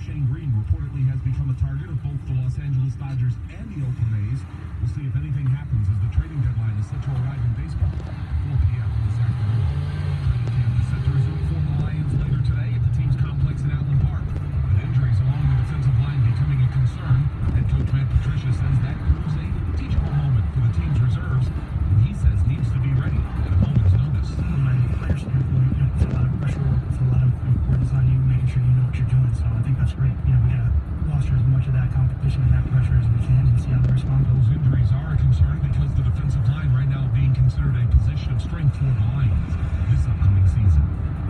Shane Green reportedly has become a target of both the Los Angeles Dodgers and the Oakland A's. We'll see if anything happens as the trading deadline is set to arrive in baseball at 4 p.m. this afternoon. Training camp is set to resume for the Lions later today at the team's complex in Allen Park. With injuries along the defensive line becoming a concern, head coach Matt Patricia says that proves a teachable moment for the team's reserves, who he says needs to be ready at a moment's notice. From a player standpoint, it's a lot of pressure, it's a lot of importance on you, making sure you know what you're doing. So I think that's great. We gotta foster as much of that competition and that pressure as we can and see how they respond. Those injuries are a concern because the defensive line right now being considered a position of strength for the Lions this upcoming season.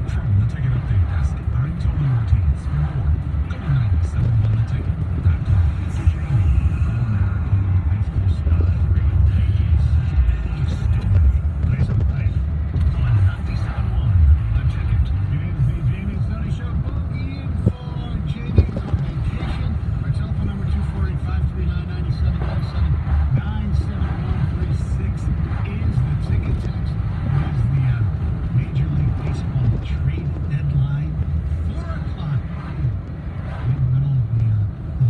From the Ticket Update Desk, I'm Tony Ortiz. For more, go to 97ontheticket.com. Jamie, All-American high school stud, Ray Davies, any story. Place on play on 97.1 The Ticket. It is the Jamie and Sonny Show. Boogie in for Jamie's on vacation. Our telephone number 248-539-9797. 97136 is the ticket text. It is the Major League Baseball trade deadline. 4 o'clock. In the middle of the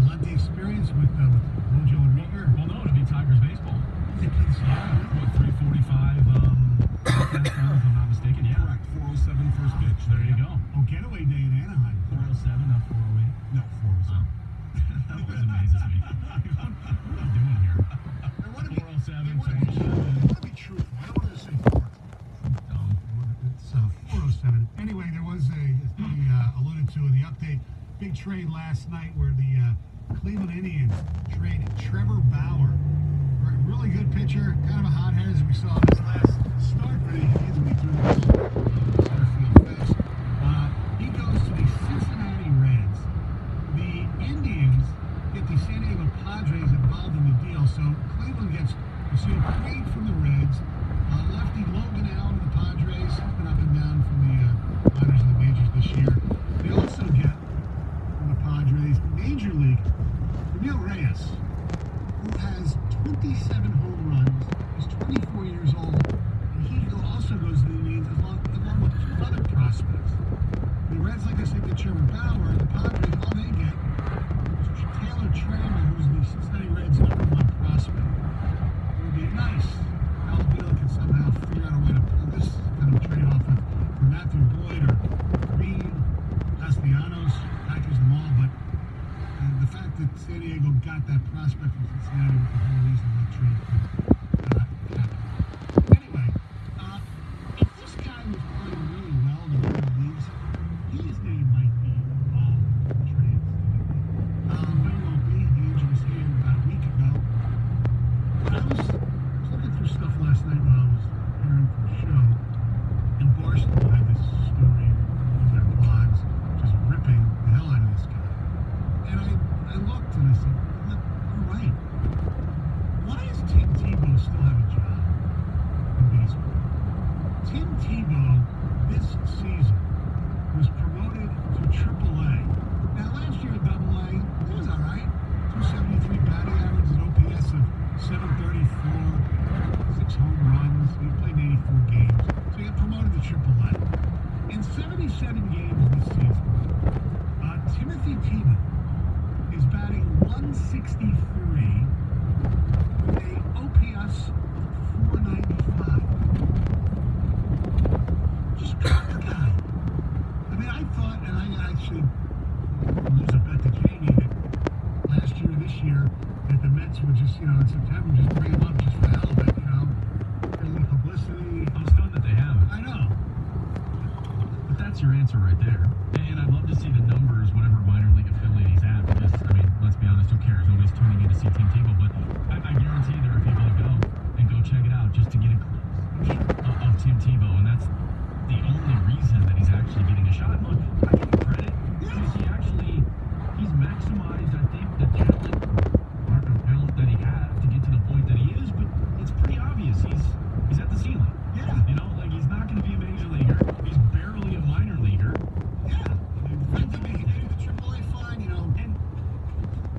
Valente experience with Mojo and Rieger. Well, no, it'll be Tigers baseball. What, 3:45 if I'm not mistaken? Yeah. Correct. 4:07 first pitch. There you go. Oh, getaway day in Anaheim. 4:07, not 4:08. No, 4:07. That always amazes me. What are you doing here? They want to be, 4:07, they want to be truthful. I don't want to say 4. Dumb. It's 4:07. Anyway, there was as we alluded to in the update, big trade last night where the Cleveland Indians traded Trevor Bauer for a really good pitcher, kind of a hothead as we saw in his last start for the Indians when he threw this center field fence. He goes to the Cincinnati Reds. The Indians get the San Diego Padres involved in the deal, so Cleveland gets received paid from the Reds. Lefty Logan Allen of the Padres, he's been up and down from the minors and the majors this year. They also get from the Padres Major League Emil Reyes, who has 27 home runs. He's 24 years old, and he also goes to the Indians along with two other prospects. The Reds, like I said, get Trevor Bauer, and the Padres, all they get is Taylor Trammell, who's the Cincinnati Reds' #1 prospect. It would be nice. Alabama can somehow figure out a way to pull this kind of trade off with Matthew Boyd or Green, Castellanos, package them all, but the fact that San Diego got that prospect from Cincinnati was the whole reason that trade could happen. Anyway, if this guy was playing really well in the minor leagues, his name might be involved in trades. But he won't be. He injured his hand about a week ago. I was looking through stuff last night while I was preparing for the show, and Barstool had this story in their blogs just ripping the hell out of this guy. And I looked and I said, look, you're right. Why does Tim Tebow still have a job in baseball? Tim Tebow, this season, was promoted to AAA. Now, last year at AA, it was all right. 273 batting average, an OPS of 734, 6 home runs. He played 84 games. So he got promoted to AAA. In 77 games this season, Timothy Tebow is batting 163 with a OPS of 495. Just cut the guy. I mean, I thought, and I actually lose a bet to Jamie that last year, this year, that the Mets would just, in September, just bring him up just for the hell of it, getting publicity. I'm stunned that they haven't. I know. But that's your answer right there. And I'd love to see the numbers, whatever minor league affiliate he's at, because, let's be honest, who cares? Nobody's tuning in to see Tim Tebow, but I guarantee there are people that go and go check it out just to get a glimpse of Tim Tebow, and that's the only reason that he's actually getting a shot. Look, I give him credit, because he's maximized, I think, the talent that he has to get to the point that he is, but it's pretty obvious he's at the ceiling. Yeah. He's not going to be a major leaguer. He's barely a minor leaguer. Yeah. I think he can do the AAA fine, and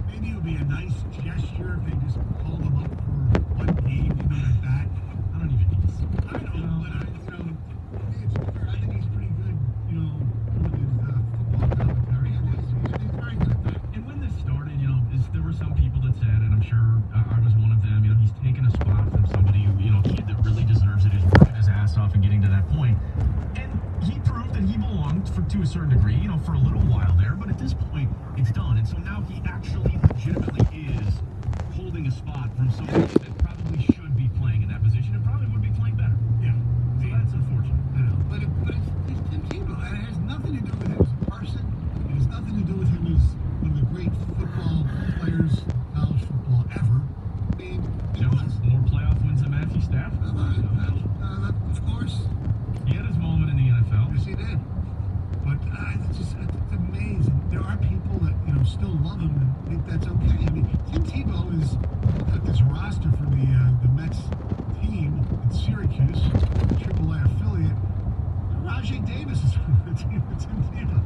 maybe it would be a nice gesture if they just called him up for one game, at bat. I don't even need to see it. I know, but it's fair. I think he's pretty good, doing his football commentary. He's very good. a certain degree, you know, for a little while there, but at this point, it's done. And so now he actually legitimately is holding a spot from somebody that probably should be playing in that position and probably would be playing better. Yeah. So that's unfortunate. I know. But it's Tim Tebow. And it has nothing to do with him as a person. It has nothing to do with him as one of the great football players in college football ever. I mean, he You know, was. more playoff wins than Matthew Stafford. Of course. He had his moment in the NFL. Yes, he did. But it's amazing. There are people that, you know, still love him and think that's okay. I mean, Tim Tebow is, look at this roster for the Mets team in Syracuse, AAA affiliate. Rajay Davis is on the team with Tim Tebow.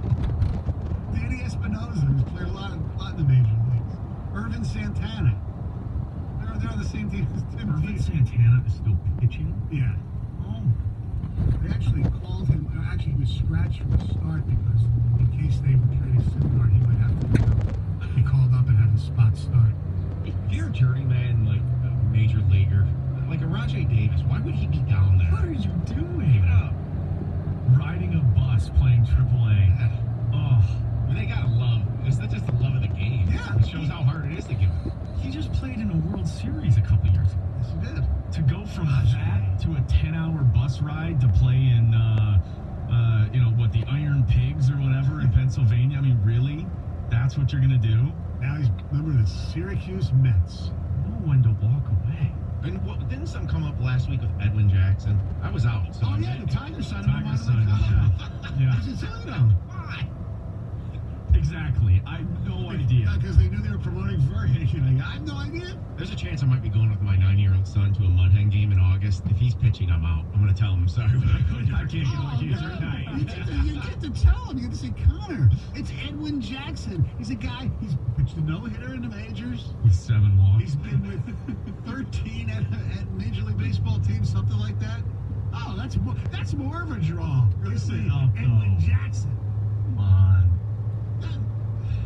Danny Espinosa, who's played a lot in the major leagues. Irvin Santana. They're on the same team as Tim Irvin Tebow. Santana is still pitching. Yeah. Oh. They actually called him, he was scratched from the start because in case they were trading Syndergaard, he would have to be called up and have a spot start. If you're a journeyman, like a major leaguer, like a Rajay Davis, why would he be down there? What are you doing? Give it up. Riding a bus playing AAA. Oh. I mean, they gotta love. It's not just the love of the game. Yeah. It shows how hard it is to give it. He just played in a World Series a couple years ago. Yes, he did. To go from that to a 10-hour bus ride to play in, you know, what, the Iron Pigs or whatever in Pennsylvania. I mean, really? That's what you're going to do? Now he's a member of the Syracuse Mets. Know when to walk away. And didn't something come up last week with Edwin Jackson? I was out. So Oh, I'm yeah, saying- the Tigers signed him. Tigers signed him, yeah. Who's it signed him? Why? Exactly. I have no idea. Because they knew they were promoting Verhagen. I have no idea. There's a chance I might be going with my 9-year-old son to a Mudhenge game in August. If he's pitching, I'm out. I'm going to tell him I'm sorry. I can't get my kids right now. You get to tell him. You get to say, Connor, it's Edwin Jackson. He's a guy, he's pitched a no-hitter in the majors. With 7 walks. He's been with 13 at Major League Baseball teams, something like that. Oh, that's more of a draw. Listen Really, up, Edwin though. Jackson. Come on.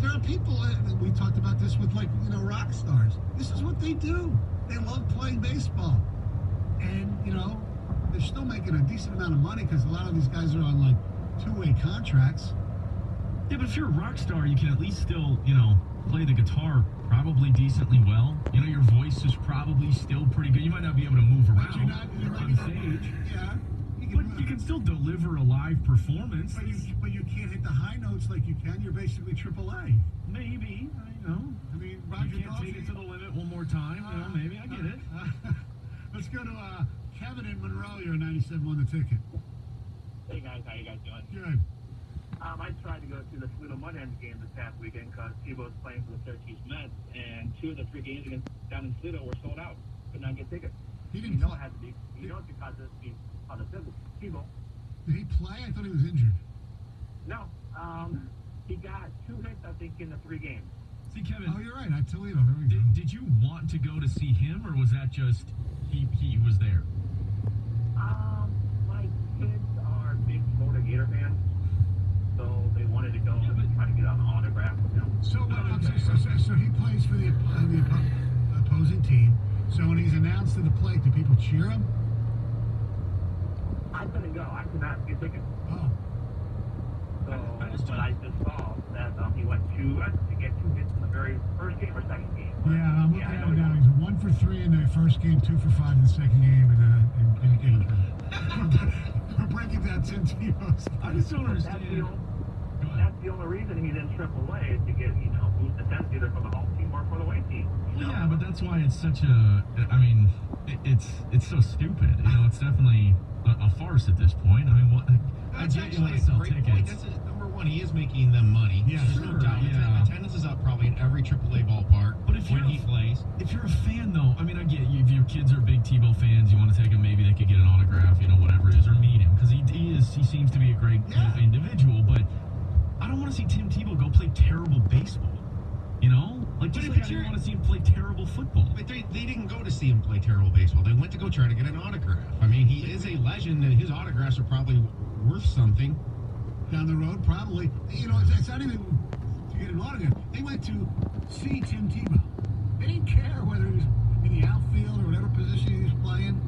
There are people, we talked about this with, like, you know, rock stars. This is what they do. They love playing baseball. And, you know, they're still making a decent amount of money because a lot of these guys are on, like, two-way contracts. Yeah, but if you're a rock star, you can at least still, you know, play the guitar probably decently well. You know, your voice is probably still pretty good. You might not be able to move But around you're on stage. Yeah. But you can still deliver a live performance. But you can't hit the high notes like you can. You're basically AAA. Maybe, I know. I mean, Roger You can't take it to the limit one more time. You know, maybe I get it. Let's go to Kevin in Monroe. You're 97 on the ticket. Hey guys, how you guys doing? Good. I tried to go to the Toledo Mudhens game this past weekend because Tebow's playing for the Syracuse Mets, and 2 of the 3 games against down in Toledo were sold out. Could not get tickets. He You didn't. know it had to be. You know it's because of Tebow. Did he play? I thought he was injured. No, he got 2 hits I think in the 3 games. See, Kevin, Oh, you're right. At Toledo. There we go. did you want to go to see him, or was that just he was there? My kids are big Florida Gator fans, so they wanted to go and try to get an autograph with him. So he plays for the opposing team. So when he's announced to the plate, do people cheer him? I couldn't go. I could not get tickets. Oh. So, but I just saw that he went to get 2 hits in the very first game or second game. Yeah, I'm looking I at know it he now. was. He's 1 for 3 in the first game, 2 for 5 in the second game, and we're breaking down Tim Tebow's. I just don't That's understand. Go ahead. that's the only reason he's in AAA is to get, boost attempts either for the home team or for the away team. Well, yeah, but that's why it's such a. I mean, it's so stupid. You know, it's definitely a farce at this point. I mean, what? I That's get you want actually to sell a great point. tickets. That's number one. He is making them money. Yeah, There's sure, no doubt. yeah. Attendance is up probably in every AAA ballpark But if when you're- he plays. If you're a fan, though, I mean, I get you. If your kids are big Tebow fans, you want to take them. Maybe they could get an autograph, you know, whatever it is, or meet him because he seems to be a great individual. But I don't want to see Tim Tebow go play terrible baseball. You know, like just But like I if didn't you're- want to see him play terrible football. But they didn't go to see him play terrible baseball. They went to go try to get an autograph. I mean, he is a legend, and his autographs are probably worth something. Down the road, probably. You know, it's not even to get an autograph. They went to see Tim Tebow. They didn't care whether he was in the outfield or whatever position he was playing.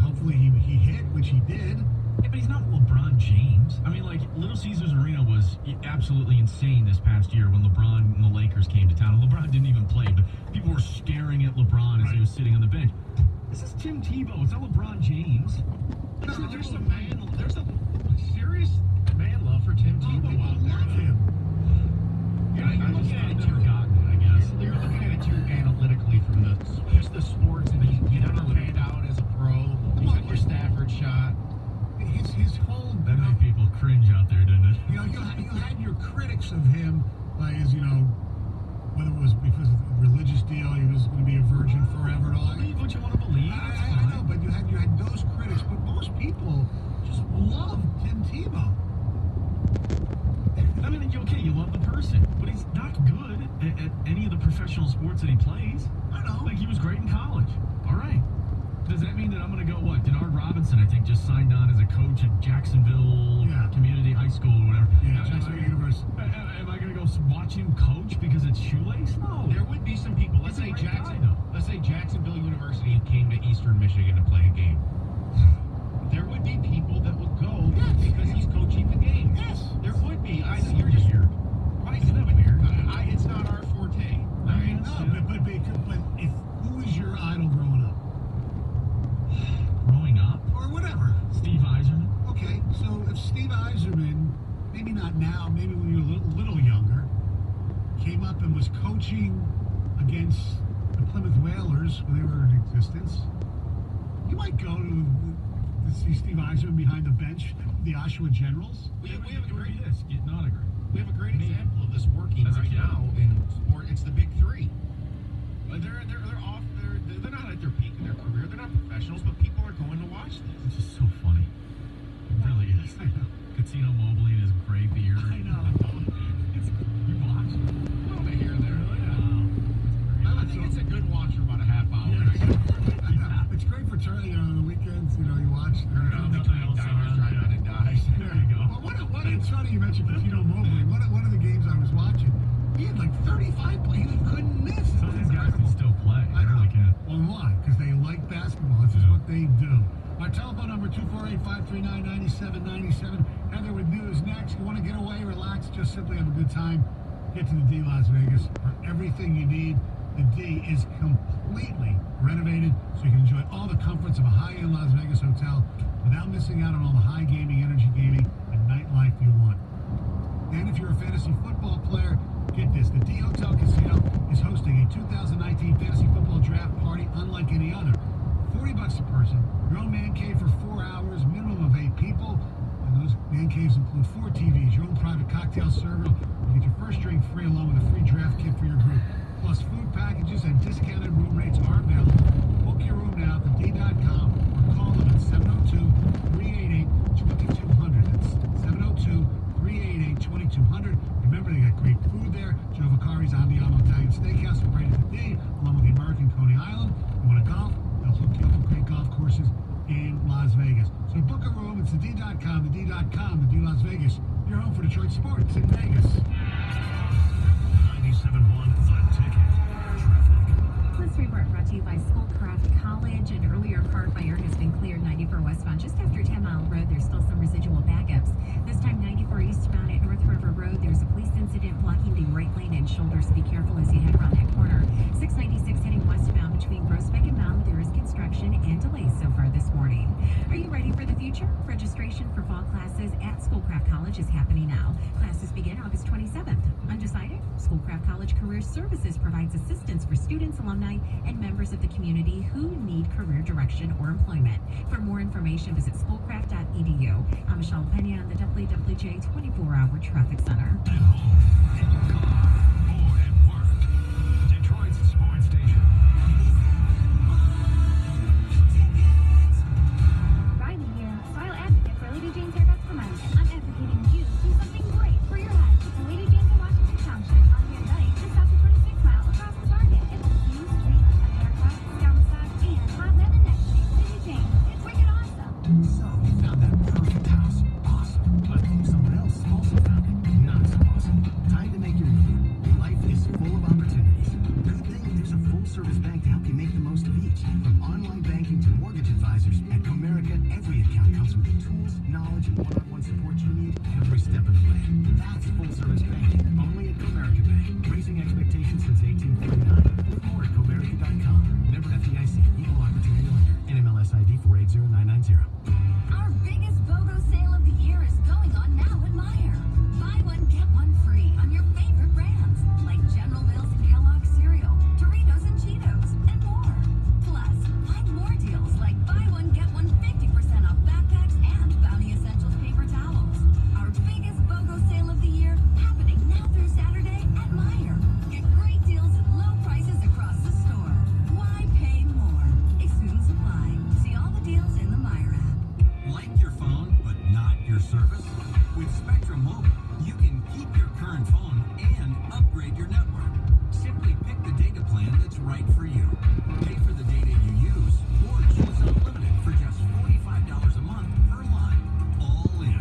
Hopefully he hit, which he did. Yeah, but he's not LeBron James. I mean, like, Little Caesars Arena was absolutely insane this past year when LeBron and the Lakers came to town. And LeBron didn't even play, but people were staring at LeBron as he was sitting on the bench. This is Tim Tebow. It's not LeBron James. There's a serious man love for Tim Tebow out there. Love him. Yeah, you're looking at it I guess. You're looking at it too analytically from just the sports, and you never panned out as a pro. You took your Stafford shot. His whole, That made people cringe out there, didn't it? you know, you had your critics of him, like, as you know, whether it was because of the religious deal, he was going to be a virgin forever and all. Believe what you want to believe. I know, but you had those critics, but most people just love Tim Tebow. I mean, okay, you love the person, but he's not good at any of the professional sports that he plays. I know. Like, he was great in college. All right. Does that mean that I'm going to go, what? Denard Robinson, I think, just signed on as a coach at Jacksonville Community High School or whatever. Yeah, Jacksonville University. Am I going to go watch him coach because it's shoelace? No. There would be some people. Let's He's a say great guy, though. Let's say Jacksonville University came to Eastern Michigan to play a game. There would be people that would go because he's coaching the game. Yes. There would be. You're just weird. right. Isn't that weird? It's not our forte. Right? No, but if who was your idol growing up? Growing up, Or whatever. Steve Eiserman. Okay, so if Steve Eiserman, maybe not now, maybe when you were a little younger, came up and was coaching against the Plymouth Whalers when they were in existence, you might go to see Steve Eiserman behind the bench, the Oshawa Generals. We have a great Get an autograph. We have a great example of this working As a right kid. now in sport. It's the big three. They're off. They're not at their peak in their career. They're not professionals, but people are going to watch this. It's just so funny. It really is. I know. Casino Mobley and his gray beard. I know. You watch? A little bit here and there. Wow. I think it's a good watch for about a half hour. It's great for Charlie on the weekends. You know, you watch. Nothing else on. Driving and dies. There you go. Well, it's funny you mentioned Casino Mobley. One of the games I was watching, he had like 35 plays. He couldn't miss. Some of these guys can still play. I They know. really can. Well, why? Because they like basketball. This is Yeah. what they do. Our telephone number, 248-539-9797. Heather with news next. You want to get away, relax, just simply have a good time, get to the D Las Vegas for everything you need. The D is completely renovated, so you can enjoy all the comforts of a high-end Las Vegas hotel without missing out on all the high gaming, energy gaming, and nightlife you want. And if you're a fantasy football player, get this. The D Hotel Casino is hosting a 2019 fantasy football draft party unlike any other. $40 a person, your own man cave for 4 hours, minimum of 8 people. And those man caves include 4 TVs, your own private cocktail server. You get your first drink free along with a free draft kit for your group. Plus food packages and discounted room rates are available. Book your room now at thed.com or call them at 702-388-2200. That's 702-388-2200. Remember, they got great food there. Joe Vaccari's Andiamo Italian Steakhouse is right at the D, along with the American Coney Island. You want to golf? They'll hook you up with great golf courses in Las Vegas. So book a room. It's thed.com, thed.com, the D Las Vegas. Your home for Detroit sports in Vegas. 97.1 The Ticket. Traffic. This report brought to you by Schoolcraft College. An earlier car fire has been cleared 94 westbound. Just after 10 Mile Road, there's still some residual backups. This time 94 eastbound at North River Road, there's a police incident blocking the right lane and shoulder. So be careful as you head around that corner. 696 heading westbound between Groesbeck and Mound. There is construction and delays so far this morning. Are you ready for the future? Registration for fall classes at Schoolcraft College is happening now. Classes begin August 27th. Undecided? Schoolcraft College Career Services provides assistance for students, alumni, and members of the community who need career direction or employment. For more information, visit schoolcraft.edu. I'm Michelle Pena on the WWJ 24-hour traffic center. At home, in your car, or at work. Detroit's sports station. Riley here, style advocate for Lady Jane's Haircuts for Men. I'm advocating you do something great for your head. It's Lady Jane's in Washington Township on Van Dyke, just off the 26 mile across the Target. It's a huge treatment of haircuts, scalp massage, and hot neck and neck shave. Lady Jane, it's wicked awesome. So, you found that perfect house. Awesome. But someone else also found it. Not so awesome. Time to make your move. Life is full of opportunities. Good thing there's a full-service bank to help you make the most of each. From online banking to mortgage advisors, at Comerica, every account comes with the tools, knowledge and one-on-one support you need every step of the way. That's full-service banking, only at Comerica Bank. Raising expectations since 1849. Learn more at Comerica.com. Member FDIC, Equal Opportunity Lender. NMLS ID 480990. Our biggest BOGO sale of the year is going on now at Meijer. Buy one, get one free on your favorite brands, like General Mills and Kellogg's cereal, Doritos and Cheetos, and more. Plus, find more deals like buy one, get one 50% off backpacks and Bounty Essentials paper towels. Our biggest BOGO sale of the year, happening now through Saturday at Meijer. Get great deals at low prices across the store. Why pay more? Exclusions apply. See all the deals in the Meijer app. Like your phone, but not your service? With Spectrum Mobile, you can keep your current phone and upgrade your network. Simply pick the data plan that's right for you. Pay for the data you use, or choose unlimited for just $45 a month per line. All in.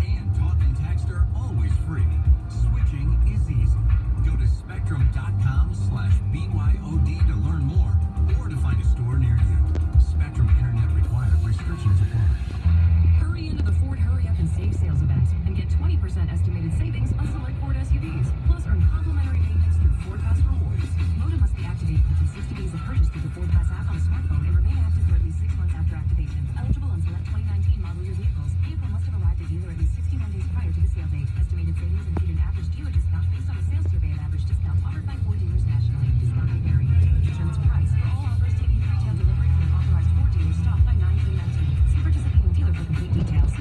And talk and text are always free. Switching is easy. Go to spectrum.com/BYOD to learn more, or to find a store near you. Spectrum Internet required. Restrictions apply. Hurry into the Ford Hurry Up and Save sales event and get 20% estimated savings on select Ford SUVs. Plus, earn complimentary maintenance through Ford Pass Rewards. Moda must be activated within 60 days of purchase through the Ford Pass app on a smartphone and remain active for at least 6 months after activation. Eligible on select 2019 model year vehicles. Vehicle must have arrived at dealer at least 61 days prior to the sale date. Estimated savings include an average dealer discount based on a sales survey of average discounts offered by Ford dealers nationally. Discount may vary. Dealer determines price for all offers taking retail delivery from an authorized Ford dealer stock by 9/3/19. See participating dealer for complete details.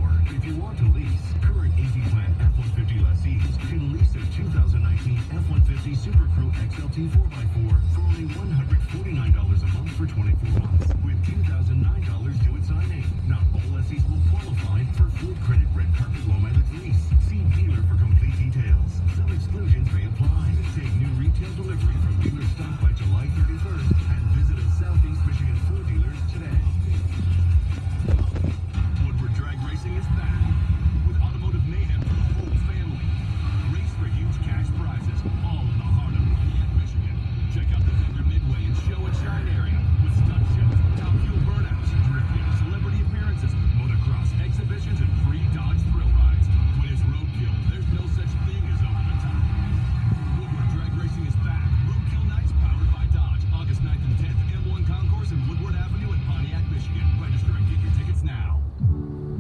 Or, if you want to lease, current Easy Plan F-150 lessees can lease a 2019 F-150 Super Crew XLT 4x4 for only $149 a month for 24 months, with $2,009 due at signing. Not all lessees will qualify for full credit red carpet low mileage lease. See dealer for complete details. Some exclusions may apply. Take new retail delivery from dealer stock by July 31st and visit a Southeast Michigan Ford dealer today. Woodward Drag Racing is back with automotive mayhem for the whole family. Race for huge cash prizes, all in the heart of Pontiac, Michigan. Check out the Thunder Midway and Show and Shine area with stunt shows, top fuel burnouts, drifting, celebrity appearances, motocross exhibitions, and free Dodge thrill rides. When it's roadkill, there's no such thing as over the top. Woodward Drag Racing is back. Roadkill Nights powered by Dodge, August 9th and 10th, M1 Concourse and Woodward Avenue in Pontiac, Michigan. Register and get your tickets now.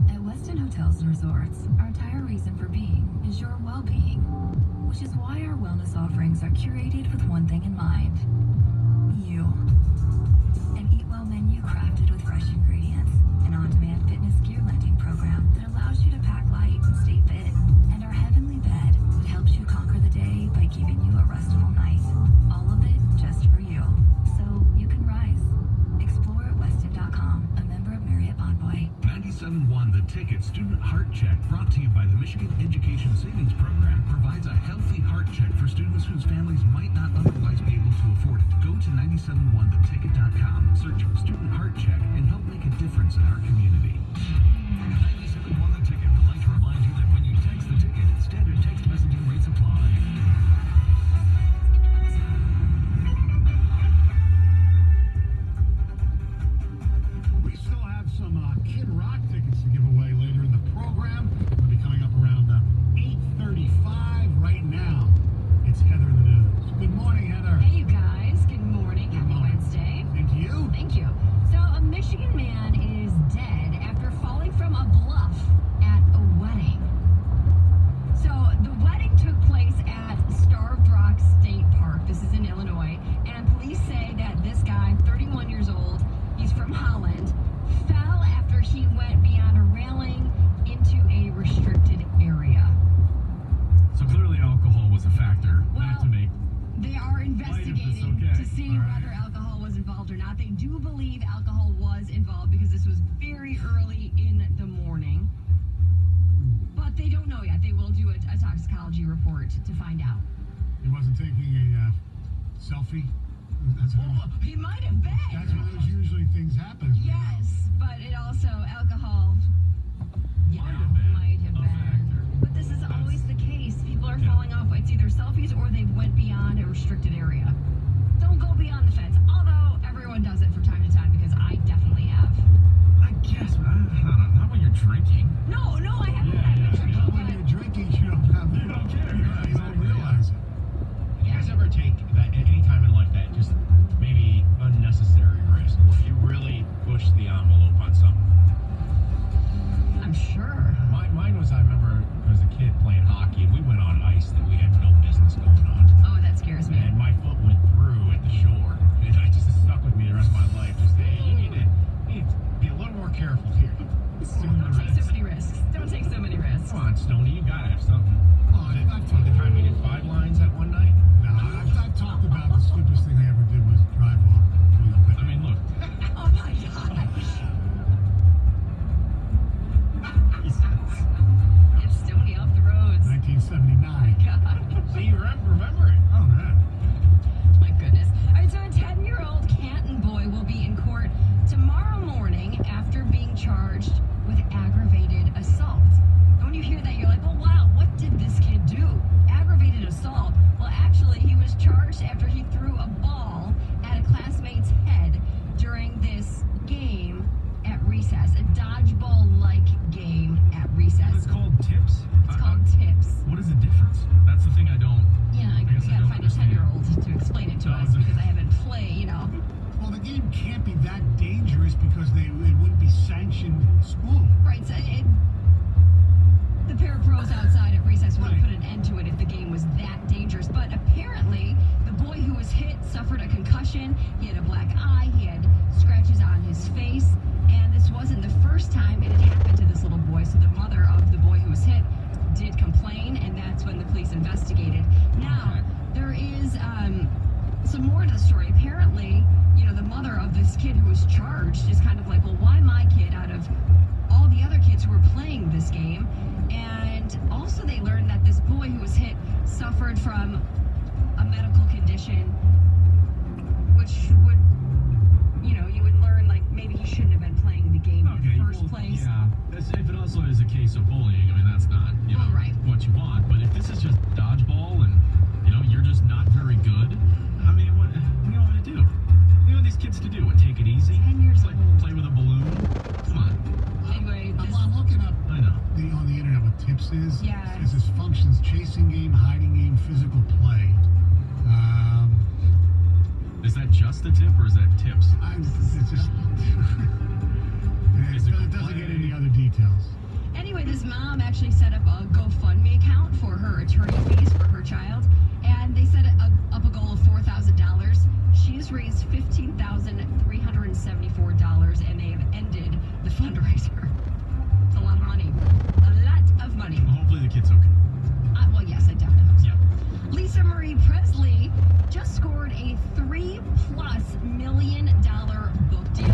At Westin Hotels and Resorts, our entire reason for being is your well-being, which is why our wellness offerings are curated with one thing in mind: you. An Eat Well menu crafted with fresh ingredients, an on-demand fitness gear lending program that allows you to pack light and stay fit, and our heavenly bed that helps you conquer the day by giving you a restful night. All of it just for you, so you can rise. Explore at Westin.com, a member of Marriott Bonvoy. 97.1 The Ticket Student Heart Check, brought to you by the Michigan Education Savings Program, provides a healthy heart check for students whose families might not otherwise be able to afford it. Go to 971theticket.com, search Student Heart Check, and help make a difference in our community. 97.1 The Ticket would like to remind you that when you text the ticket, standard text messaging rates apply. We still have some Kid Rock tickets to give away later in the program. They'll be coming up around 8:35 right now. It's Heather in the news. Good morning, Heather. Hey, you guys. Good morning. Happy Wednesday. And to you? Thank you. So, a Michigan man is dead after falling from a bluff at a wedding. So, the wedding took place at Starved Rock State Park. This is in Illinois. And police say that this guy, 31 years old, he's from Holland, fell after he went beyond a railing into a restricted area. So clearly alcohol was a factor. Well, Not to make they are investigating okay. to see All right. whether alcohol was involved or not. They do believe alcohol was involved because this was very early in the morning. But they don't know yet. They will do a toxicology report to find out. He wasn't taking a selfie? That's He might have been. That's when those usually things happen. Yes, but it also, alcohol, might have a been. factor. But this is always the case. People are falling off. It's either selfies or they went beyond a restricted area. Don't go beyond the fence. Although everyone does it from time to time because I definitely have. I guess, but I don't know. Not when you're you're drinking. No, I haven't Yeah, had yeah, a drink. yeah. When you're drinking, you don't have. You don't care. You Yeah, don't exactly, realize it. You guys ever take that any time in life that just maybe unnecessary risk where you really push the envelope on something? I'm sure. Mine was, I remember as a kid playing hockey, and we went on ice that we had no business going on. Oh, that scares me. And my foot went through at the shore. And I just stuck with me the rest of my life. Just, hey, you need to be a little more careful here. Don't take so many risks. Don't take so many risks. Come on, Stoney, you gotta have something. Oh, I've talked The time we did 5 lines that one night? No, I've talked about the stupidest thing I ever did was drive off. I mean, look. Oh my gosh. Get Stoney off the roads. 1979. God. See, you remember it. Oh, man. My goodness. All right, so a 10-year-old Canton boy will be in court tomorrow morning after being charged with aggravated assault. And when you hear that, you're like, oh, wow, what did this kid do? Aggravated assault. Well, actually, he was charged after he threw a ball at a classmate's head during this game at recess, a dodgeball-like game at recess. It's called tips. It's called tips. What is the difference? That's the thing I don't. Yeah, I guess I gotta don't find a understand. 10-year-old to explain it to No, us it's- because I haven't played, you know. Well, the game can't be that dangerous because it wouldn't be sanctioned school. Right, so the pair of pros outside at recess would have Right. put an end to it if the game was that dangerous. But apparently, the boy who was hit suffered a concussion. He had a black eye. He had scratches on his face. And this wasn't the first time it had happened to this little boy. So the mother of the boy who was hit did complain, and that's when the police investigated. Now, Okay. there is some more to the story. Apparently, you know, the mother of this kid who was charged is kind of like, well, why my kid out of all the other kids who were playing this game? And also they learned that this boy who was hit suffered from a medical condition, which would, you know, you would learn, like, maybe he shouldn't have been playing the game in the first place. Yeah. If it also is a case of bullying, I mean, that's not, you know, Well, right. what you want. But if this is just dodgeball and, you know, you're just not very good, I mean, what do you know what to do? You know what these kids to do? What, take it easy? 10 years Play, old. play with a balloon? Come on. Anyway, this, I'm looking up I know. on the internet what tips is. Yeah. It says functions: chasing game, hiding game, physical play. Is that just a tip or is that tips? It's just. Physical It doesn't play. get any other details. Anyway, this mom actually set up a GoFundMe account for her attorney fees for her child, and they set up a goal of $4,000. She's raised $15,374, and they have ended the fundraiser. It's a lot of money. A lot of money. Well, hopefully the kid's okay. Well, yes, I definitely hope so. Yeah. Lisa Marie Presley just scored a $3+ million book deal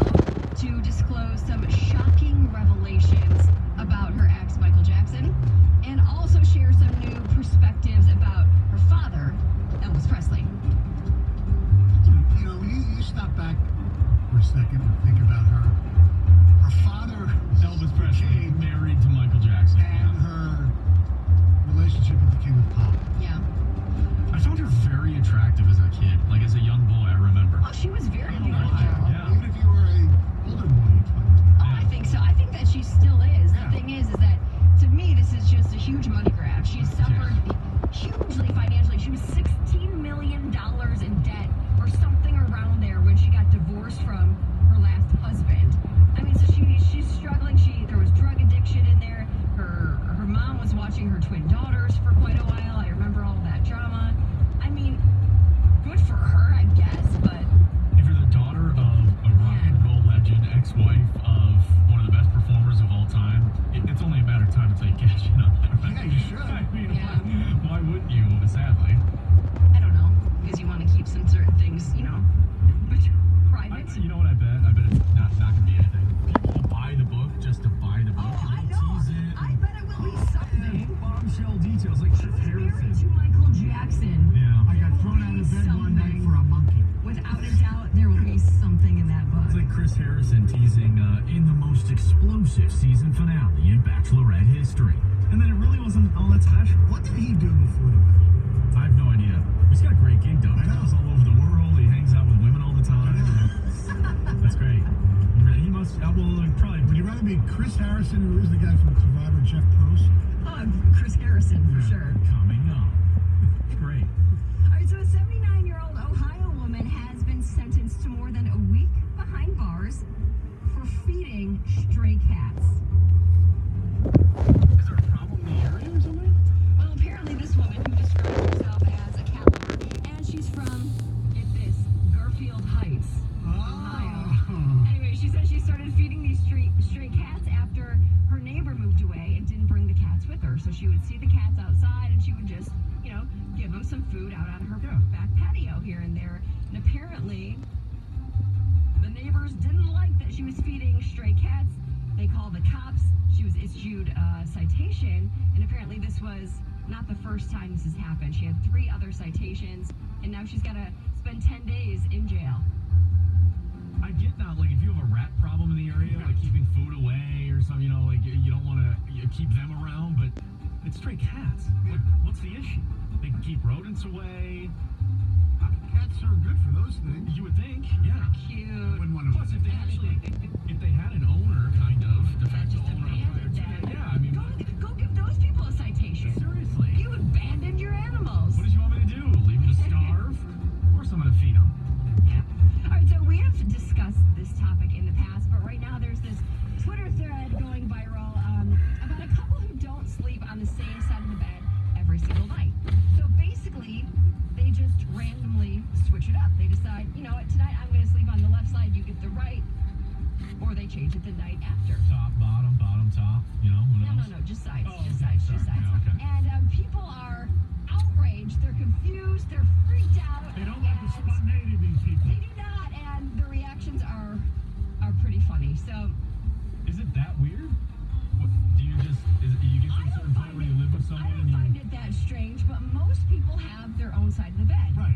to disclose some shocking revelations about her ex, Michael Jackson, and also share some new perspectives about her father, Elvis Presley. You know, when you stop back for a second and think about her. Her father, Elvis Presley, became, married to Michael Jackson. and her relationship with the King of Pop. Yeah. I found her very attractive as a kid. Like, as a young boy, I remember. Oh, she was very I don't know beautiful. why. Yeah. Even if you were a older boy, you'd find her. Oh, I think so. I think that she still is. Yeah. The thing is that to me, this is just a huge money grab. She suffered hugely financially. She was $16 million in debt or something around there when she got divorced from her last husband. I mean, so she's struggling. There was drug addiction in there. Her mom was watching her twin daughters for quite a while. I remember all that drama. I mean, good for her, I guess, but If you're the daughter of a rock and roll legend, ex-wife of one of the best performers of all time, it's only a matter of time until you cash in on that, right? Yeah, you should. I mean, Yeah. why wouldn't you, sadly? I don't know, because you want to keep some certain things, you know, private. You know what I bet? I bet it's not going to be anything. People will buy the book just to buy the book. Oh, and I they'll know. tease it. I bet it will be something. Bombshell details like Chris Married to Harrison. Michael Jackson. Yeah. I got thrown out of bed one night for a monkey. Without a doubt, there will be something in that It's book. like Chris Harrison teasing in the most explosive season finale in Bachelorette history. And then it really wasn't all that special. What did he do before the wedding? I have no idea. He's got a great gig though. He I know. travels all over the world. He hangs out with women all the time. That's great. He must, well, probably. Would you rather be Chris Harrison, who is the guy from Survivor, Jeff Probst? Chris Harrison, for sure. Coming up. Great. All right, so a 79-year-old Ohio woman has been sentenced to more than a week behind bars for feeding stray cats. Is there a problem in the area or something? Well, apparently this woman, who describes herself as a cat lover, and she's from, get this, Garfield Heights, Ohio. Anyway, she says she started feeding these stray cats after her neighbor moved away and didn't bring the cats with her. So she would see the cats outside and she would just, give them some food out on her back patio here and there. And apparently, the neighbors didn't like that she was feeding stray cats. They called the cops. She was issued a citation, and apparently this was not the first time this has happened. She had 3 other citations, and now she's got to spend 10 days in jail. I get that, like, if you have a rat problem in the area, like keeping food away or something, like, you don't want to keep them around, but it's stray cats. Like, what's the issue? They can keep rodents away. Cats are good for those things. You would think, yeah. Cute. Wouldn't want to. Plus, if they had an owner, kind of, de facto owner up there, yeah, I mean, Go give those people a citation. seriously. You abandoned your animals. What did you want me to do? Leave them to starve? Or someone to feed them? Yeah. All right, so we have discussed this topic in the past, but right now there's this Twitter thread going viral about a couple who don't sleep on the same side of the bed every single night. So basically, they just randomly switch it up. They decide, you know what, tonight I'm going to sleep on the left side, you get the right, or they change it the night after. Top, bottom, top, No, just sides. Just sides. Yeah, okay. And people are outraged, they're confused, they're freaked out. They don't like the spontaneity of these people. They do not, and the reactions are pretty funny. So Is it that weird? What, do you get to a certain point where you live with someone I and don't you... find it that strange, but most people have their own side of the bed. Right.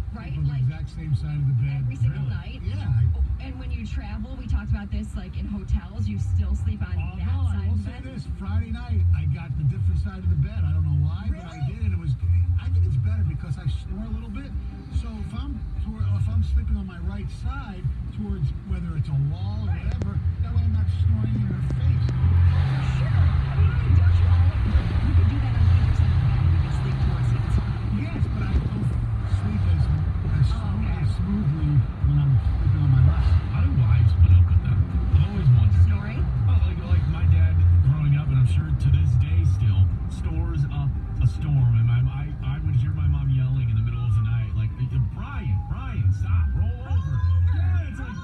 Right, On the like exact same side of the bed. every single night. Yeah. And when you travel, we talked about this, like in hotels, you still sleep on that No, I side will of the say bed. this. Friday night, I got the different side of the bed. I don't know why, but I Really? did, and it was. I think it's better because I snore a little bit. So if I'm sleeping on my right side towards whether it's a wall or whatever, that way I'm not snoring in your face. For sure. I mean, don't you all? You could do that on either side of the bed. You could sleep towards it. Yes, but I don't sleep as smoothly when I'm sleeping on my left side. How do wives put up with that? I've always wondered. Snoring? Oh, like my dad growing up, and I'm sure to this day still, stores up a storm, and I would hear my mom yelling in the middle of the night, like, Brian, stop, roll over. Yeah, it's like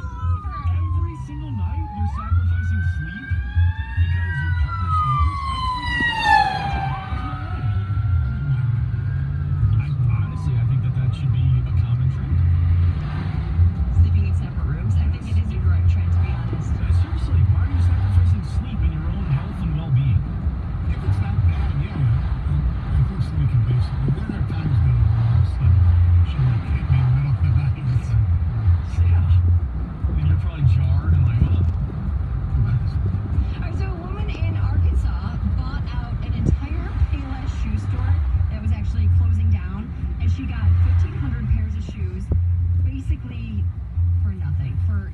every single night you're sacrificing sleep because your partner snores. Honestly, I think that should be a common trend. Sleeping in separate rooms? I think it is a growing trend, to be honest. Seriously, why are you sacrificing sleep and your own health and well-being? If it's not bad, yeah. I think so we can basically. There are times when she'll like hit me in the middle of the night. Yeah. And you're probably jarred and like, oh. All right, so a woman in Arkansas bought out an entire Payless shoe store that was actually closing down, and she got 1,500 pairs of shoes, basically for nothing, for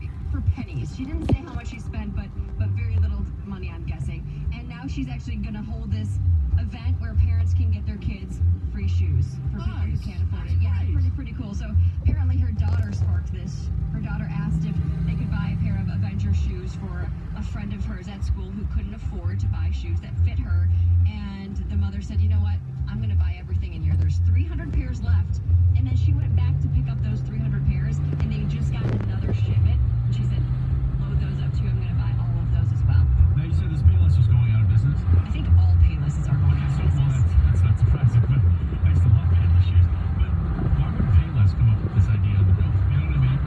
pennies. She didn't say how much she spent, but very little money, I'm guessing. And now she's actually going to hold this event where parents can get their kids free shoes for people who can't afford it. Yeah, pretty cool. So apparently her daughter sparked this. Her daughter asked if they could buy a pair of Avenger shoes for a friend of hers at school who couldn't afford to buy shoes that fit her. And the mother said, you know what? I'm going to buy everything in here. There's 300 pairs left. And then she went back to pick up those 300 pairs, and they just got another shipment. And she said, load those up too. I'm going to buy all of those as well. Now you said this Payless is going out of business. I think all Paylesses are going out of business. That's not surprising, but I used to love Payless shoes. But why would Payless come up with this idea on the go? You know what I mean?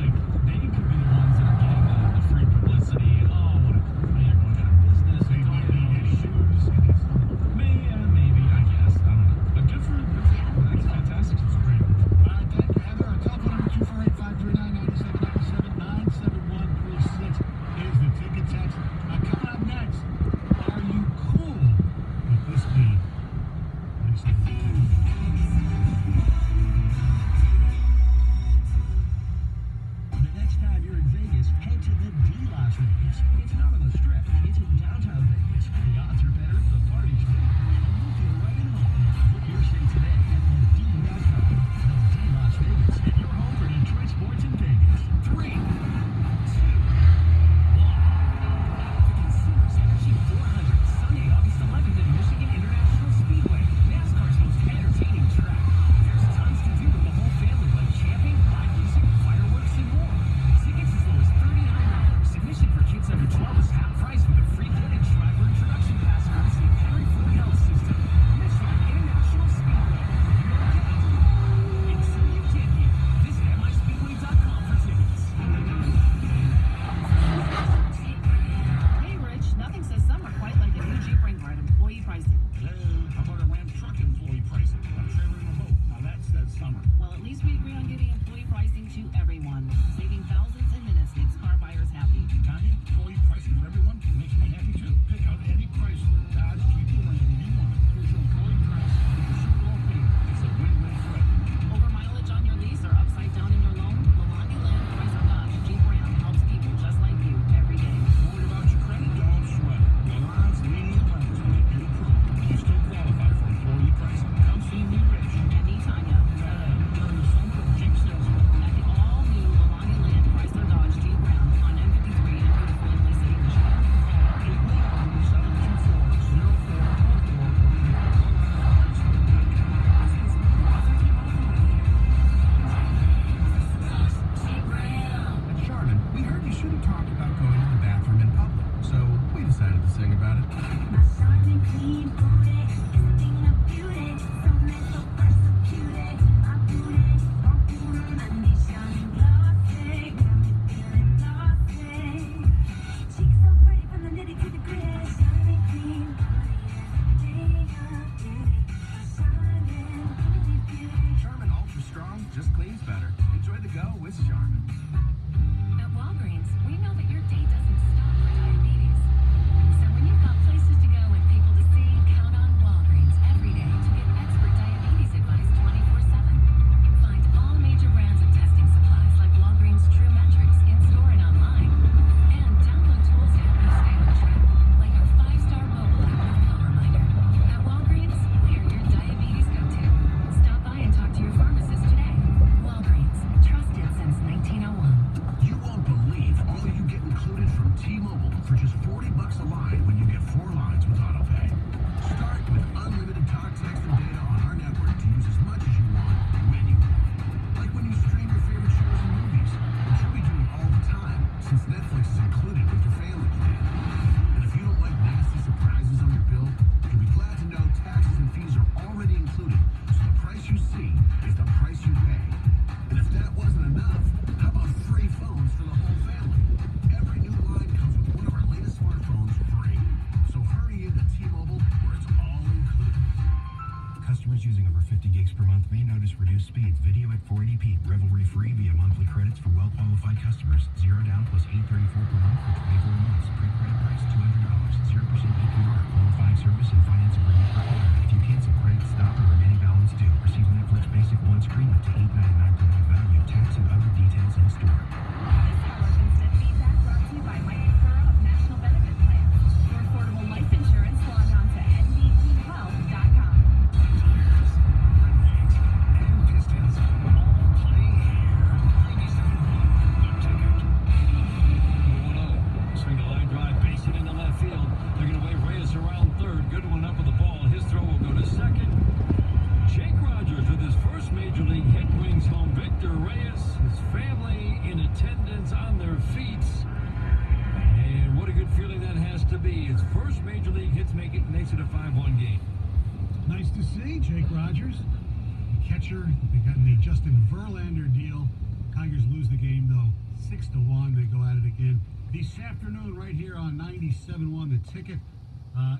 Like they could be the ones that are getting the free publicity and what a company, they're going out of business. They don't need any shoes. Maybe, I guess. I don't know. But good for them. That's fantastic. It's great. This is Jarman. At Walgreens, we know that your day doesn't stop for diabetes. So when you've got places to go and people to see, count on Walgreens every day to get expert diabetes advice 24/7. Find all major brands of testing supplies like Walgreens True Metrics in-store and online. And download tools to help you stay on track, like our 5-star mobile app with Pill Reminder. At Walgreens, we're your diabetes go-to. Stop by and talk to your pharmacist today. Walgreens, trusted since 1901. You won't believe all you get included from T-Mobile for just $40 a line when you get 4 lines with AutoPay. Start with unlimited talk, text, and data on our network to use as much as you want, when you want. Like when you stream your favorite shows and movies, which you'll be doing all the time since Netflix is included with your family plan. And if you don't like nasty surprises on your bill, you'll be glad to know taxes and fees are already included, so the price you see is the price you pay. And if that wasn't enough, how about free phones for the whole family? Every new line comes with one of our latest smartphones free. So hurry into T-Mobile where it's all included. Customers using over 50 gigs per month may notice reduced speeds. Video at 480p. Revelry free via monthly credits for well-qualified customers. 0 down plus $834 per month for 24 months. Pre-credit price $200. 0% APR. Qualifying service and finance agreement required. If you cancel, credit stop or remaining balance due. Receive Netflix Basic one screen up to $8.99 per month value. Tax and other details in store. This hour of instant feedback brought to you by Mike Burrow of National Benefit Plans. For affordable life insurance, log on to nbthealth.com. And Pistons all play here. 97.1 The Ticket. 1-0. Swing a line drive, base it into left field. They're going to wave Reyes around third. Good one up with the ball. His throw will go to second. Jake Rogers with his first major league hit brings home Victor Reyes, his family in attendance on their feet. And what a good feeling that has to be. His first major league hits makes it a 5-1 game. Nice to see Jake Rogers, the catcher. They got in the Justin Verlander deal. Tigers lose the game though, 6-1. They go at it again this afternoon right here on 97.1 The Ticket.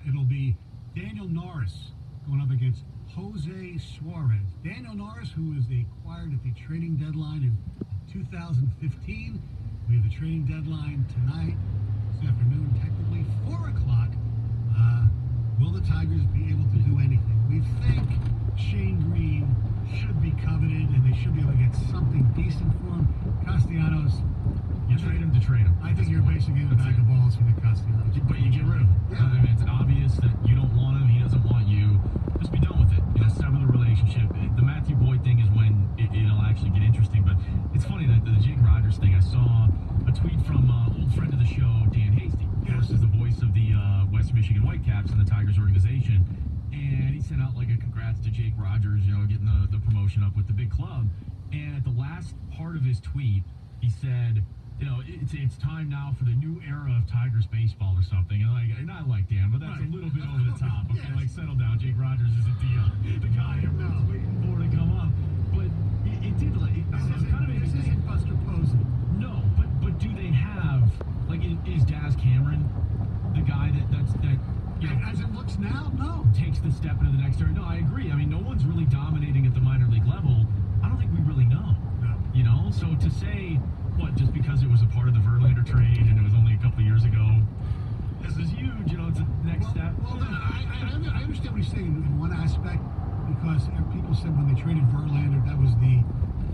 It'll be Daniel Norris going up against Jose Suarez. Daniel Norris, who was acquired at the trading deadline in 2015. We have the trading deadline tonight, this afternoon, technically 4 o'clock. Will the Tigers be able to do anything? We think Shane Green should be coveted, and they should be able to get something decent for him. Castellanos, You trade him to trade him. I think you're basically in the bag of balls for the Castellanos. But you get rid of him. Yeah. I mean, it's obvious that you don't want him, he doesn't want you. Just be done with it. You know, sever the relationship. The Matthew Boyd thing is when it'll actually get interesting. But it's funny that the Jake Rogers thing, I saw a tweet from old friend of the show, Dan Hasty. Of course, is the voice of the West Michigan Whitecaps and the Tigers organization. And he sent out like a congrats to Jake Rogers, you know, getting the promotion up with the big club. And at the last part of his tweet, he said, you know, it's time now for the new era of Tigers baseball or something. And I like Dan, but that's a little bit over the top. Okay, Yes. like settle down. Jake Rogers isn't the guy everyone's waiting for to come up. But it did like This isn't Buster Posey. no. But do they have like is Daz Cameron the guy that you know As it looks now, no. takes the step into the next area? No, I agree. I mean, no one's really dominating at the minor league level. I don't think we really know. No. You know, so to say, what, just because it was a part of the Verlander trade and it was only a couple of years ago, this is huge, you know, it's a next step. Well, I understand what he's saying in one aspect, because people said when they traded Verlander, that was the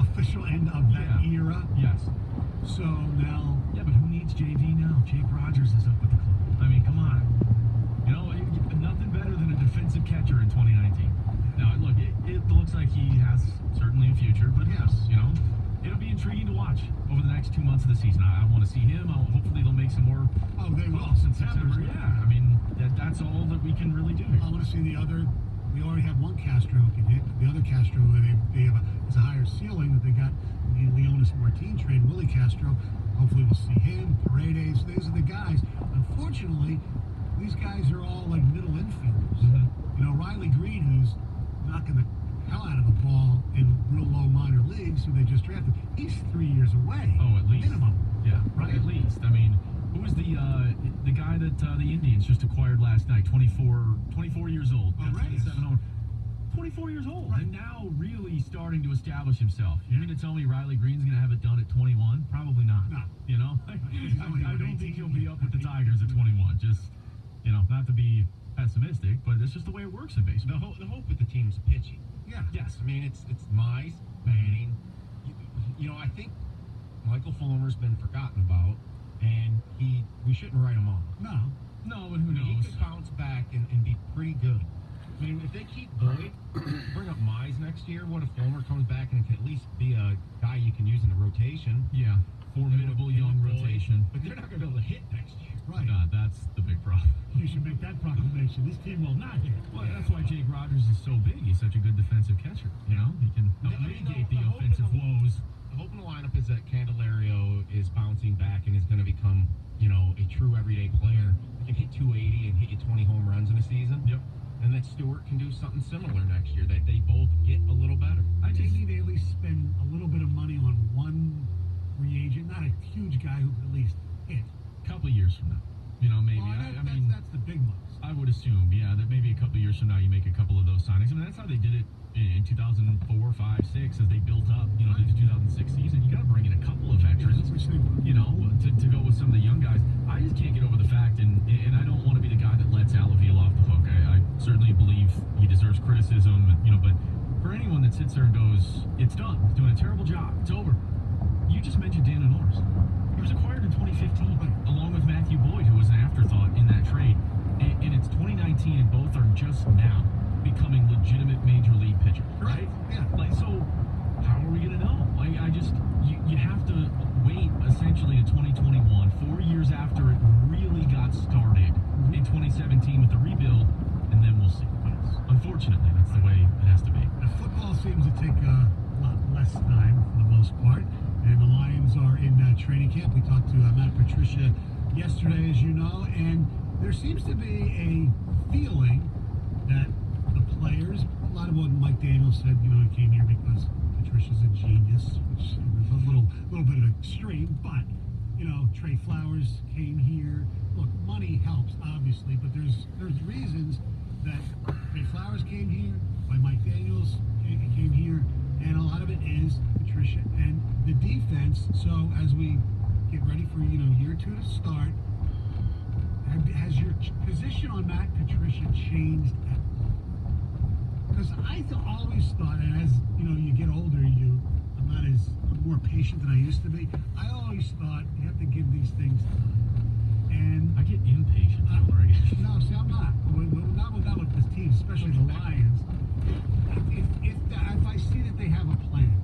official end of that era. Yes. So now, Yeah, but who needs JV now? Jake Rogers is up with the club. I mean, come on. You know, nothing better than a defensive catcher in 2019. Now, look, it looks like he has certainly a future, but yes, you know, it'll be intriguing to watch over the next 2 months of the season. I want to see him. Hopefully they'll make some more they will. calls in September. Yeah, I mean, that's all that we can really do here. I want to see the other. We already have one Castro who can hit. The other Castro, they have a higher ceiling that they got in the Leonis Martin trade. Willie Castro. Hopefully we'll see him. Paredes. These are the guys. Unfortunately, these guys are all like middle infielders. You know, Riley Green, who's knocking the hell out of the ball in real low minor leagues, who they just drafted, he's 3 years away. Oh, at least. Minimum. Yeah, Right. at least. I mean, who was the guy that the Indians just acquired last night? 24 years old. Oh, Reyes. 27 over. 24 years old, and now really starting to establish himself. You mean to tell me Riley Green's going to have it done at 21? Probably not. No. You know? I don't think he'll be up with the Tigers at 21. Just, you know, not to be pessimistic, but it's just the way it works in baseball. The hope with the team's pitching. Yeah. Yes. I mean, it's Mize, Manning. You know, I think Michael Fulmer's been forgotten about, and we shouldn't write him off. No, but who He knows? could bounce back and be pretty good. I mean, if they keep Boyd, bring up Mize next year, what if Fulmer comes back and can at least be a guy you can use in the rotation? Yeah, formidable young rotation. But they're not going to be able to hit next year. Right. That's the big problem. You should make that proclamation. This team will not hit. Well, that's why Jake Rogers is so big. He's such a good defensive catcher. You know, he can help mitigate the offensive woes. The hope in the lineup is that Candelario is bouncing back and is going to become, you know, a true everyday player. He can hit 280 and hit you 20 home runs in a season. Yep. And that Stewart can do something similar next year, that they both get a little better. I just need to at least spend a little bit of money on one reagent, not a huge guy who can at least hit. Couple years from now, you know, maybe. Well, I mean, that's the big ones. I would assume, yeah, that maybe a couple years from now you make a couple of those signings. I mean, that's how they did it in 2004, 5, 6 as they built up, you know, the 2006 season. You got to bring in a couple of veterans, you know, to go with some of the young guys. I just can't get over the fact, and I don't want to be the guy that lets Alaville off the hook. I certainly believe he deserves criticism, you know, but for anyone that sits there and goes, it's done, he's doing a terrible job, it's over. You just mentioned Daniel Norris. He was acquired in 2015, along with Matthew Boyd, who was an afterthought in that trade. And it's 2019, and both are just now becoming legitimate major league pitchers, right? Yeah. Like, so how are we going to know? Like, you have to wait essentially to 2021, 4 years after it really got started in 2017 with the rebuild, and then we'll see. Unfortunately, that's the way it has to be. Now, football seems to take a lot less time for the most part, and the Lions are in training camp. We talked to Matt Patricia yesterday, as you know, and there seems to be a feeling that the players, a lot of what Mike Daniels said, you know, he came here because Patricia's a genius, which is a little bit of extreme, but, you know, Trey Flowers came here. Look, money helps, obviously, but there's reasons that Trey Flowers came here, why Mike Daniels came here, and a lot of it is Patricia and the defense. So as we get ready for, you know, year 2 to start, has your position on Matt Patricia changed at all? Because I always thought, and as you know, you get older, I'm more patient than I used to be. I always thought you have to give these things time. And I get impatient. No, see, I'm not. Not with this team, especially the Lions. If I see that they have a plan,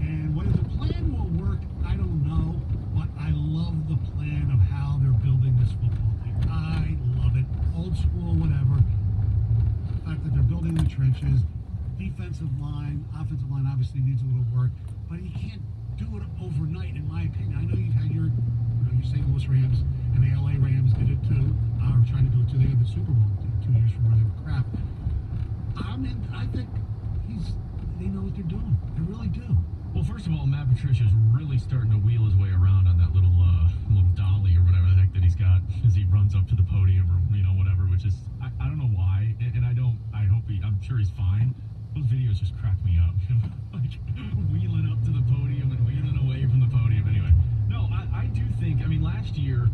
and whether the plan will work, I don't know. But I love the plan of how they're building this football team. I love it. Old school, whatever. The fact that they're building the trenches. Defensive line, offensive line obviously needs a little work, but you can't do it overnight, in my opinion. I know you've had your St. Louis Rams and the LA Rams did it too. Are trying to do it too. They had the Super Bowl 2 years from where they were crap. I think they know what they're doing. They really do. Well, first of all, Matt Patricia's really starting to wheel his way around on that little dolly or whatever the heck that he's got as he runs up to the podium or, you know, whatever, which is, I don't know why, and I'm sure he's fine. Those videos just crack me up. Like, wheeling up to the podium and wheeling away from the podium. Anyway, no, I do think, I mean, last year,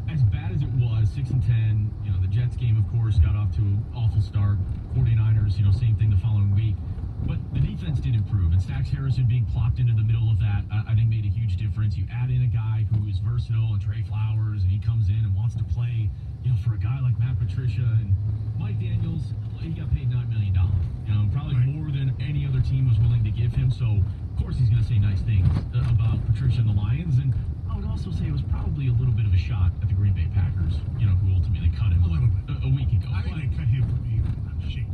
as bad as it was, 6-10, you know, the Jets game, of course, got off to an awful start. 49ers, you know, same thing the following week. But the defense did improve, and Stax Harrison being plopped into the middle of that, I think made a huge difference. You add in a guy who is versatile, and Trey Flowers, and he comes in and wants to play, you know, for a guy like Matt Patricia and Mike Daniels. He got paid $9 million, you know, probably more than any other team was willing to give him. So, of course, he's going to say nice things about Patricia and the Lions. And I would also say it was probably a little bit of a shot at the Green Bay Packers, you know, who ultimately cut him a week ago. I think they cut him for being out of shape.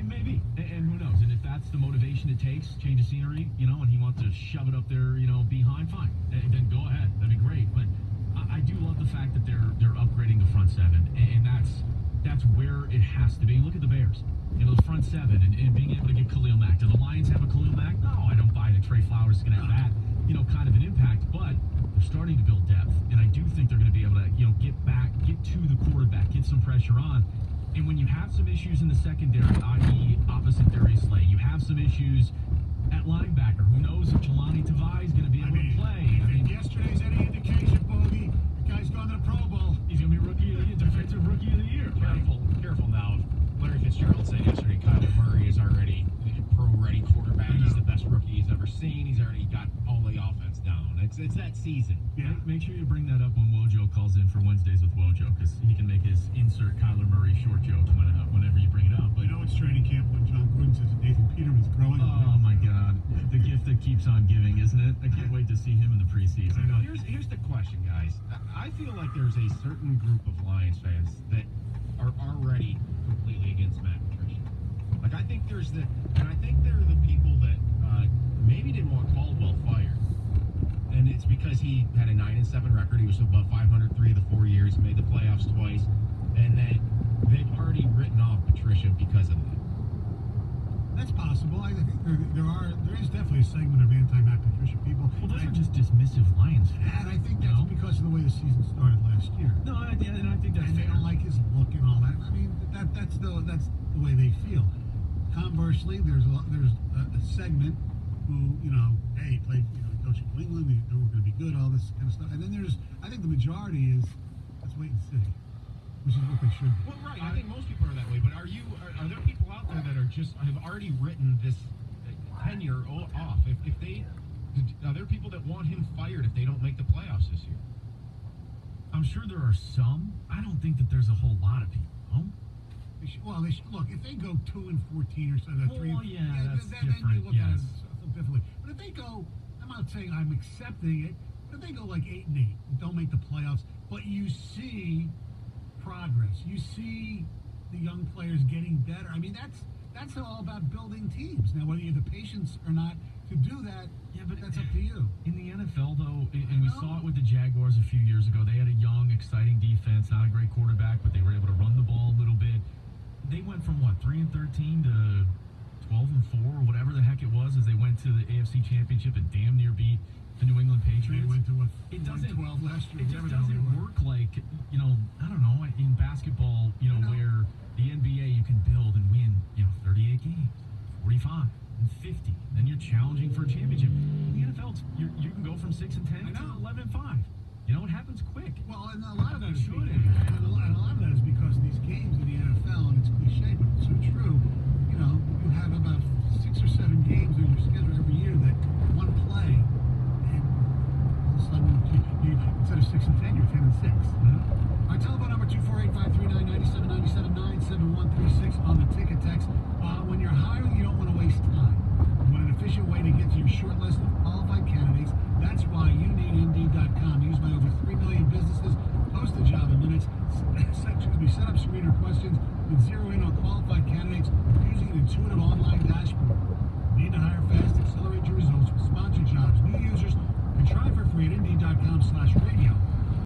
Maybe, and who knows? And if that's the motivation it takes, change of scenery, you know, and he wants to shove it up there, you know, behind, fine, then go ahead, that'd be great. But I do love the fact that they're upgrading the front seven, and that's where it has to be. Look at the Bears, you know, the front seven, and being able to get Khalil Mack. Do the Lions have a Khalil Mack? No, I don't buy that Trey Flowers is going to have that, you know, kind of an impact. But they're starting to build depth, and I do think they're going to be able to, you know, get to the quarterback, get some pressure on. And when you have some issues in the secondary, i.e. opposite Darius Slay, you have some issues at linebacker. Who knows if Jelani Tavai is going to be able to play? If yesterday's any indication, Bogey, the guy's going to the Pro Bowl. He's going to be defensive rookie of the year. Careful now. Larry Fitzgerald said yesterday Kyler Murray is already a pro-ready quarterback. He's the best rookie he's ever seen. He's already got all the offense down. It's that season. Yeah. Make sure you bring that up when Wojo calls in for Wednesdays with Wojo, because he can make his insert Kyler Murray short joke whenever you bring it up. But You know it's training camp when John Gruden says that Nathan Peterman's growing. oh my God, the gift that keeps on giving, isn't it? I can't wait to see him in the preseason. Here's the question, guys. I feel like there's a certain group of Lions fans that are already completely against Matt Patricia. Like, I think they're the people that maybe didn't want Caldwell fired. And it's because he had a 9-7 record. He was above 500 3 of the 4 years, made the playoffs twice, and that they've already written off Patricia because of that. That's possible. I think there is definitely a segment of anti-Matt Patricia people. Well, those are just dismissive Lions fans. And I think that's because of the way the season started last year. No, and I think that's And they fair. don't like his look and all that. I mean, that's the way they feel. Conversely, there's a segment who, hey, he played, coaching New England, we're going to be good, all this kind of stuff. And then I think the majority is, let's wait and see, which is what they should be. Well, right. I think most people are that way. But are there people out there that have already written this tenure off? Are there people that want him fired if they don't make the playoffs this year? I'm sure there are some. I don't think that there's a whole lot of people. Oh? They should, look, if they go 2-14 or so, that's Well, that's then different, you look at yes. it differently. But if they go, I'm not saying I'm accepting it, but if they go like 8-8 and don't make the playoffs, but you see progress, you see the young players getting better. I mean, that's all about building teams. Now, whether you have the patience or not to do that, but that's up to you. In the NFL, though, and we saw it with the Jaguars a few years ago, they had a young, exciting defense, not a great quarterback, but they were able to run the ball a little bit. They went from, 3-13 to 12-4 or whatever the heck it was as they went to the AFC Championship and damn near beat the New England Patriots. They went to, It doesn't 12 last year. It just doesn't work like, I don't know, in basketball, where the NBA you can build and win, 38 games, 45, and 50. Then you're challenging for a championship. In the NFL, you can go from 6-10 to 11-5. It happens quick. Well, and a lot of that is Should. and a lot of that is because these games in the NFL, and it's cliche, but it's so true. You have about 6 or 7 games in your schedule